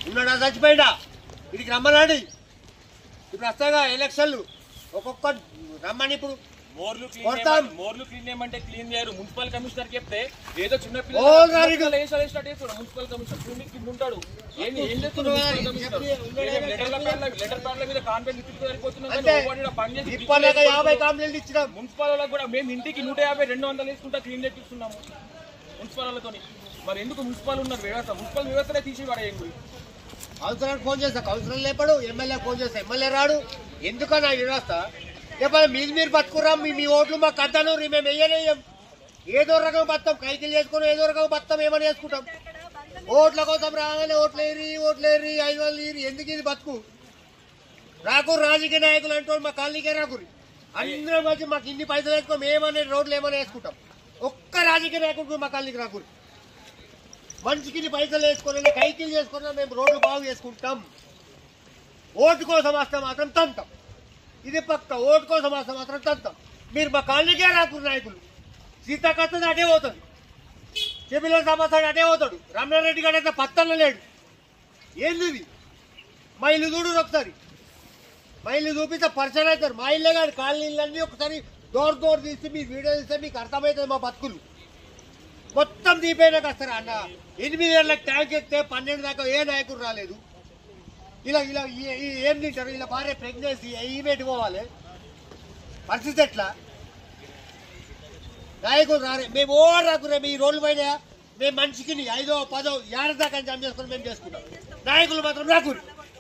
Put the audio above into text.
ఉన్నాడా చచ్చిపోయినా ఇడికి రమ్మనండి. ఇప్పుడు వస్తాయిగా ఎలక్షన్లు, ఒక్కొక్క రమ్మని. ఇప్పుడు మోర్లు క్లీన్ చేయమంటే క్లీన్ చేయరు. మున్సిపల్ కమిషనర్ చెప్తే ఏదో చిన్న మున్సిపల్ కమిషనర్ ఉంటాడు. లెటర్ ప్యాడ్ల మీద కాంప్లైంట్ ఇచ్చిన మున్సిపల్ వాళ్ళకి కూడా మేము ఇంటికి 150, 200 వేసుకుంటా క్లీన్ చేపిస్తున్నాము మున్సిపల్ వాళ్ళతో. మరి ఎందుకు మున్సిపల్ ఉన్నారు వ్యవస్థ, మున్సిపల్ వ్యవస్థనే తీసి పడేయండి. కౌన్సిలర్ ఫోన్ చేస్తా, కౌన్సిలర్ లేపాడు. ఎమ్మెల్యే ఫోన్ చేస్తా, ఎమ్మెల్యే రాడు. ఎందుకన్నా వ్యవస్థ? లేకపోతే మీరు బతుకురా, మీ ఓట్లు మాకు అద్దను, మేము వెయ్యలేం. ఏదో రకం బతాం, కైకిలు చేసుకుని ఏదో రకం బతాం, ఏమని వేసుకుంటాం. ఓట్ల కోసం రాగానే ఓట్లేరి 500 ఎందుకు ఇది బతుకు? రాకూరు రాజకీయ నాయకులు అంటూ మా కాలనీకే రాకూరి. అందరం వచ్చి మాకు ఇన్ని పైసలు వేసుకో, మేమనే రోడ్లు ఏమైనా వేసుకుంటాం. ఒక్క రాజకీయ నాయకుడు మా కాలనీకి రాకూరి. మనిషికి పైసలు వేసుకుని కైకిలు చేసుకున్నా మేము రోడ్లు బాగు చేసుకుంటాం. ఓటు కోసం వస్తే మాత్రం తంతాం, ఇది పక్క. ఓటు కోసం వస్తే మాత్రం తంతాం. మీరు మా కాలనీకే రాకూరు నాయకులు. సీతాకత్తది అటే పోతుంది, చెబిల సమస్య అటే పోతాడు. రమణారెడ్డి గారు అయితే పత్తన లేడు. ఏంది ఇది? మా ఇల్లు చూడు ఒకసారి, మా ఇల్లు చూపిస్తే పరిచయం అవుతారు. మా ఇల్లే కాదు, కాలనీలన్నీ ఒకసారి డోర్ తీసి మీ వీడియో తీస్తే మీకు అర్థమవుతుంది మా బతుకులు. మొత్తం దీపైనాక వస్తారా అన్న? 8 ఏళ్ళకి ట్యాంక్ ఎక్కితే 12 దాకా ఏ నాయకుడు రాలేదు. ఇలా ఏం తింటారు? ఇలా భార్య ప్రెగ్నెన్సీ ఈమెట్ పోవాలి, పరిస్థితి ఎట్లా? నాయకులు రారే, మేము ఓ రాకురే. మీ రోడ్లు పైన మేము మనిషికి 5, 10 ఏడాది దాకా జమ చేసుకుని మేము చేసుకుంటాం. నాయకులు మాత్రం రాకూరు.